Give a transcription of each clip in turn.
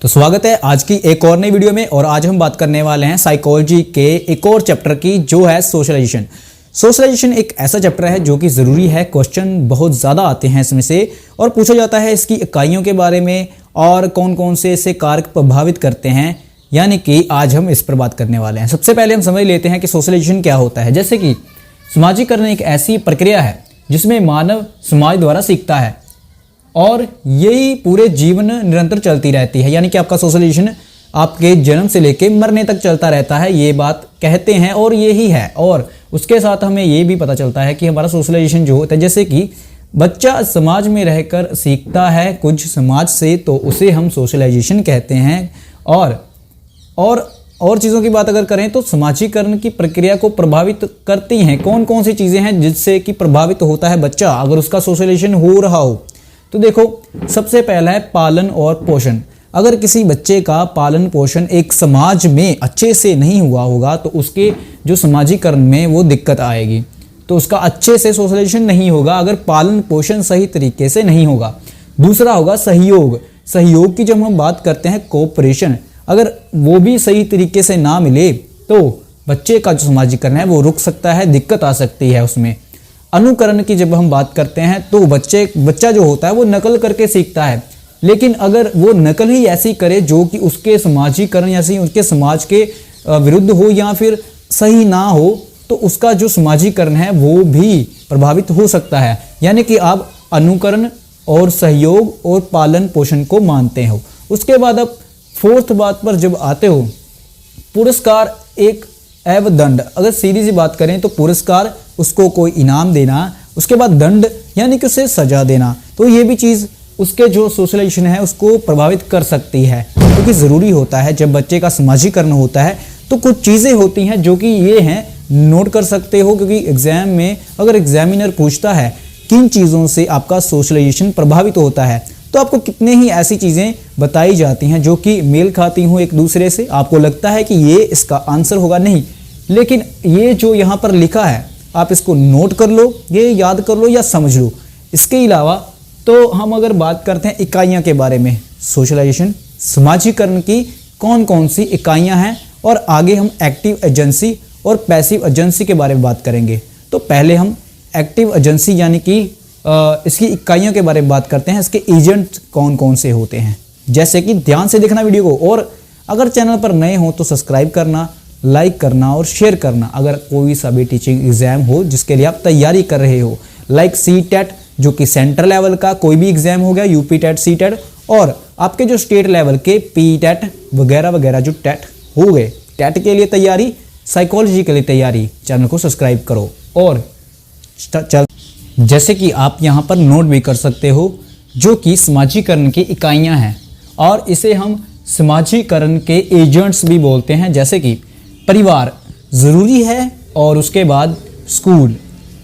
तो स्वागत है आज की एक और नई वीडियो में। और आज हम बात करने वाले हैं साइकोलॉजी के एक और चैप्टर की, जो है सोशलाइजेशन। सोशलाइजेशन एक ऐसा चैप्टर है जो कि ज़रूरी है। क्वेश्चन बहुत ज़्यादा आते हैं इसमें से और पूछा जाता है इसकी इकाइयों के बारे में और कौन कौन से इससे कारक प्रभावित करते हैं, यानी कि आज हम इस पर बात करने वाले हैं। सबसे पहले हम समझ लेते हैं कि सोशलाइजेशन क्या होता है। जैसे कि समाजीकरण एक ऐसी प्रक्रिया है जिसमें मानव समाज द्वारा सीखता है और यही पूरे जीवन निरंतर चलती रहती है, यानी कि आपका सोशलाइजेशन आपके जन्म से लेके मरने तक चलता रहता है, ये बात कहते हैं और यही है। और उसके साथ हमें ये भी पता चलता है कि हमारा सोशलाइजेशन जो होता है, जैसे कि बच्चा समाज में रहकर सीखता है कुछ समाज से, तो उसे हम सोशलाइजेशन कहते हैं। और चीज़ों की बात अगर करें तो समाजीकरण की प्रक्रिया को प्रभावित करती हैं। कौन कौन सी चीज़ें हैं जिससे कि प्रभावित होता है बच्चा अगर उसका सोशलाइजेशन हो रहा हो। तो देखो, सबसे पहला है पालन और पोषण। अगर किसी बच्चे का पालन पोषण एक समाज में अच्छे से नहीं हुआ होगा तो उसके जो समाजीकरण में वो दिक्कत आएगी, तो उसका अच्छे से सोशलाइजेशन नहीं होगा अगर पालन पोषण सही तरीके से नहीं होगा। दूसरा होगा सहयोग। सहयोग की जब हम बात करते हैं कोऑपरेशन, अगर वो भी सही तरीके से ना मिले तो बच्चे का जो समाजीकरण है वो रुक सकता है, दिक्कत आ सकती है उसमें। अनुकरण की जब हम बात करते हैं तो बच्चा जो होता है वो नकल करके सीखता है, लेकिन अगर वो नकल ही ऐसी करे जो कि उसके समाजीकरण या उसके समाज के विरुद्ध हो या फिर सही ना हो, तो उसका जो समाजीकरण है वो भी प्रभावित हो सकता है। यानी कि आप अनुकरण और सहयोग और पालन पोषण को मानते हो। उसके बाद अब फोर्थ बात पर जब आते हो, पुरस्कार एक एवं दंड। अगर सीधी सी बात करें तो पुरस्कार, उसको कोई इनाम देना, उसके बाद दंड यानी कि उसे सजा देना, तो ये भी चीज़ उसके जो सोशलाइजेशन है उसको प्रभावित कर सकती है, क्योंकि ज़रूरी होता है जब बच्चे का समाजीकरण होता है तो कुछ चीज़ें होती हैं जो कि ये हैं, नोट कर सकते हो। क्योंकि एग्जाम में अगर एग्जामिनर पूछता है किन चीज़ों से आपका सोशलाइजेशन प्रभावित होता है, तो आपको कितने ही ऐसी चीज़ें बताई जाती हैं जो कि मेल खाती हों एक दूसरे से। आपको लगता है कि ये इसका आंसर होगा, नहीं, लेकिन ये जो यहाँ पर लिखा है आप इसको नोट कर लो, ये याद कर लो या समझ लो। इसके अलावा तो हम अगर बात करते हैं इकाइयाँ के बारे में, सोशलाइजेशन समाजीकरण की कौन कौन सी इकाइयाँ हैं, और आगे हम एक्टिव एजेंसी और पैसिव एजेंसी के बारे में बात करेंगे। तो पहले हम एक्टिव एजेंसी यानी कि इसकी इकाइयों के बारे में बात करते हैं, इसके एजेंट कौन कौन से होते हैं। जैसे कि ध्यान से देखना वीडियो को, और अगर चैनल पर नए हो तो सब्सक्राइब करना, लाइक करना और शेयर करना। अगर कोई सा भी टीचिंग एग्जाम हो जिसके लिए आप तैयारी कर रहे हो, लाइक सी-टेट जो कि सेंट्रल लेवल का कोई भी एग्जाम हो गया, यूपी-टेट, सी-टेट, और आपके जो स्टेट लेवल के पी-टेट वगैरह वगैरह जो टेट हो गए, टेट के लिए तैयारी, साइकोलॉजी के लिए तैयारी, चैनल को सब्सक्राइब करो। और जैसे कि आप यहाँ पर नोट भी कर सकते हो जो कि समाजीकरण की इकाइयाँ हैं, और इसे हम समाजीकरण के एजेंट्स भी बोलते हैं। जैसे कि परिवार ज़रूरी है, और उसके बाद स्कूल,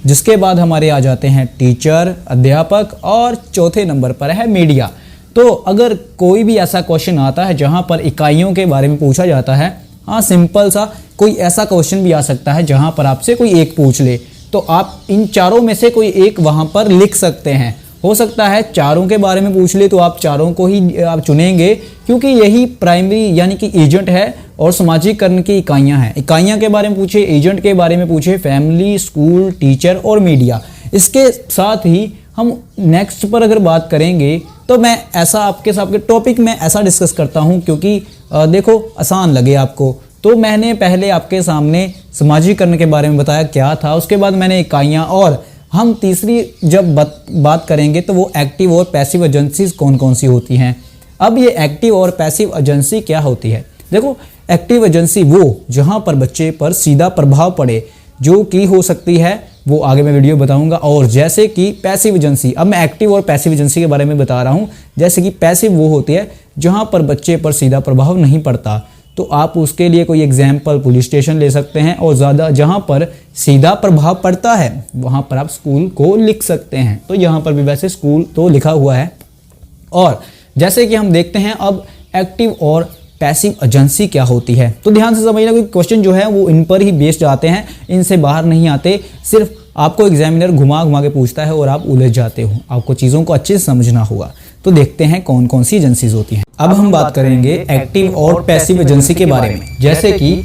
जिसके बाद हमारे आ जाते हैं टीचर, अध्यापक, और चौथे नंबर पर है मीडिया। तो अगर कोई भी ऐसा क्वेश्चन आता है जहाँ पर इकाइयों के बारे में पूछा जाता है, हाँ सिंपल सा कोई ऐसा क्वेश्चन भी आ सकता है जहाँ पर आपसे कोई एक पूछ ले, तो आप इन चारों में से कोई एक वहाँ पर लिख सकते हैं। हो सकता है चारों के बारे में पूछ ले तो आप चारों को ही आप चुनेंगे, क्योंकि यही प्राइमरी यानी कि एजेंट है और समाजीकरण की इकाइयां हैं। इकाइयां के बारे में पूछे, एजेंट के बारे में पूछे, फैमिली, स्कूल, टीचर और मीडिया। इसके साथ ही हम नेक्स्ट पर अगर बात करेंगे तो मैं ऐसा आपके टॉपिक में ऐसा डिस्कस करता हूं, क्योंकि देखो आसान लगे आपको। तो मैंने पहले आपके सामने समाजीकरण के बारे में बताया क्या था, उसके बाद मैंने इकाइयाँ, और हम तीसरी जब बात करेंगे तो वो एक्टिव और पैसिव एजेंसीज कौन कौन सी होती हैं। अब ये एक्टिव और पैसिव एजेंसी क्या होती है? देखो, एक्टिव एजेंसी वो जहाँ पर बच्चे पर सीधा प्रभाव पड़े, जो कि हो सकती है वो आगे मैं वीडियो बताऊंगा। और जैसे कि पैसिव एजेंसी, अब मैं एक्टिव और पैसिव एजेंसी के बारे में बता रहा हूँ। जैसे कि पैसिव वो होती है जहाँ पर बच्चे पर सीधा प्रभाव नहीं पड़ता, तो आप उसके लिए कोई एग्जाम्पल पुलिस स्टेशन ले सकते हैं, और ज़्यादा जहाँ पर सीधा प्रभाव पड़ता है वहाँ पर आप स्कूल को लिख सकते हैं। तो यहाँ पर भी वैसे स्कूल तो लिखा हुआ है। और जैसे कि हम देखते हैं अब एक्टिव और पैसिव एजेंसी क्या होती है, तो ध्यान से समझना, कोई क्वेश्चन जो है वो इन पर ही बेस्ड आते हैं, इनसे बाहर नहीं आते। सिर्फ आपको एग्जामिनर घुमा घुमा के पूछता है और आप उलझ जाते हो, आपको चीज़ों को अच्छे से समझना होगा। तो देखते हैं कौन कौन सी एजेंसीज होती हैं। अब हम बात करेंगे एक्टिव और पैसिव एजेंसी के बारे में। जैसे कि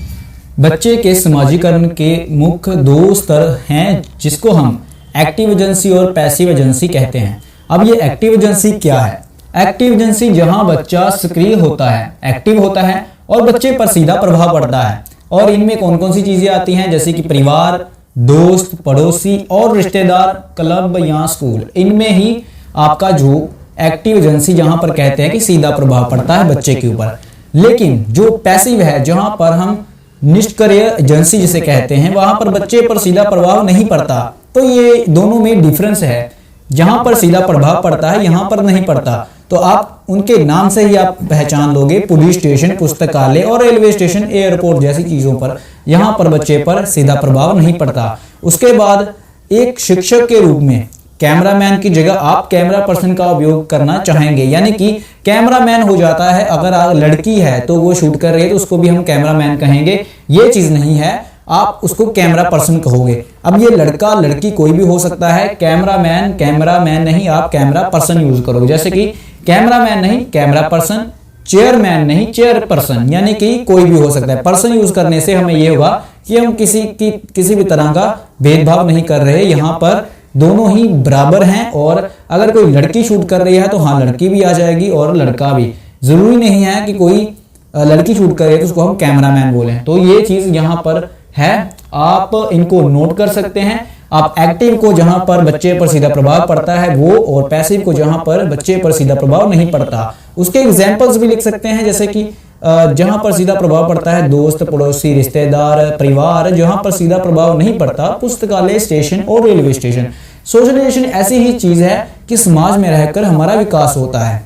बच्चे के समाजीकरण के मुख्य दो स्तर हैं जिसको हम एक्टिव एजेंसी और पैसिव एजेंसी कहते हैं। अब ये एक्टिव एजेंसी क्या है? एक्टिव एजेंसी जहां बच्चा सक्रिय होता है, एक्टिव होता है और बच्चे पर सीधा प्रभाव पड़ता है। और इनमें कौन कौन सी चीजें आती हैं? जैसे कि परिवार, दोस्त, पड़ोसी और रिश्तेदार, क्लब या स्कूल। इनमें ही आपका जो एक्टिव एजेंसी जहां पर कहते हैं कि सीधा प्रभाव पड़ता है बच्चे के ऊपर। लेकिन जो पैसिव है, जहां पर हम निष्क्रिय एजेंसी जिसे कहते हैं, वहां पर बच्चे पर सीधा प्रभाव नहीं पड़ता। तो ये दोनों में डिफरेंस है। जहां पर सीधा प्रभाव पड़ता है, यहां पर नहीं पड़ता। तो आप उनके नाम से ही आप पहचान लोगे, पुलिस स्टेशन, पुस्तकालय और रेलवे स्टेशन, एयरपोर्ट जैसी चीजों पर यहां पर बच्चे पर सीधा प्रभाव नहीं पड़ता। उसके बाद एक शिक्षक के रूप में कैमरामैन की जगह आप कैमरा पर्सन का उपयोग करना चाहेंगे, यानी कि कैमरामैन हो जाता है। अगर लड़की है तो वो शूट कर रही है तो उसको भी हम कैमरामैन कहेंगे। ये चीज नहीं है, आप उसको कैमरा पर्सन कहोगे। अब ये लड़का लड़की कोई भी हो सकता है। कैमरामैन नहीं, आप कैमरा पर्सन यूज करोगे। जैसे कि कैमरामैन नहीं, कैमरा पर्सन, चेयरमैन नहीं, चेयर पर्सन, यानी कि कोई भी हो सकता है। पर्सन यूज करने से हमें ये होगा कि हम किसी भी तरह का भेदभाव नहीं कर रहे, यहाँ पर दोनों ही बराबर हैं। और अगर कोई लड़की शूट कर रही है तो हाँ, लड़की भी आ जाएगी और लड़का भी। जरूरी नहीं है कि कोई लड़की शूट करे तो उसको हम कैमरामैन बोलें। तो ये चीज यहाँ पर है, आप इनको नोट कर सकते हैं। आप एक्टिव को जहां पर बच्चे पर सीधा प्रभाव पड़ता है वो, और पैसिव को जहां पर बच्चे पर सीधा प्रभाव नहीं पड़ता। उसके एग्जाम्पल्स भी लिख सकते हैं, जैसे कि जहां पर सीधा प्रभाव पड़ता है दोस्त, पड़ोसी, रिश्तेदार, परिवार। जहां पर सीधा प्रभाव नहीं पड़ता पुस्तकालय, स्टेशन और रेलवे स्टेशन। सोशलाइजेशन ऐसी ही चीज है कि समाज में रहकर हमारा विकास होता है।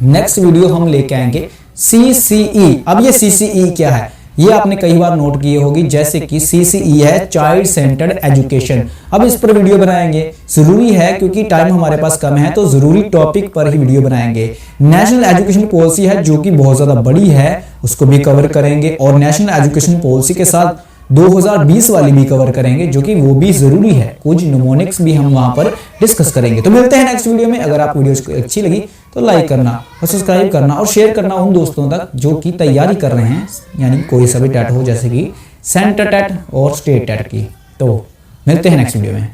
नेक्स्ट वीडियो हम लेके आएंगे CCE। अब ये CCE क्या है ये आपने कई बार नोट किए होगी। जैसे कि CCE है चाइल्ड सेंटर्ड एजुकेशन। अब इस पर वीडियो बनाएंगे, जरूरी है क्योंकि टाइम हमारे पास कम है, तो जरूरी टॉपिक पर ही वीडियो बनाएंगे। नेशनल एजुकेशन पॉलिसी है जो कि बहुत ज्यादा बड़ी है, उसको भी कवर करेंगे। और नेशनल एजुकेशन पॉलिसी के साथ 2020 वाली भी कवर करेंगे, जो कि वो भी जरूरी है। कुछ निमोनिक्स भी हम वहां पर डिस्कस करेंगे। तो मिलते हैं नेक्स्ट वीडियो में। अगर आप वीडियो अच्छी लगी तो लाइक करना और सब्सक्राइब करना और शेयर करना उन दोस्तों तक जो कि तैयारी कर रहे हैं, यानी कोई सा भी टेट हो, जैसे कि सेंटर टेट और स्टेट टेट की। तो मिलते हैं नेक्स्ट वीडियो में।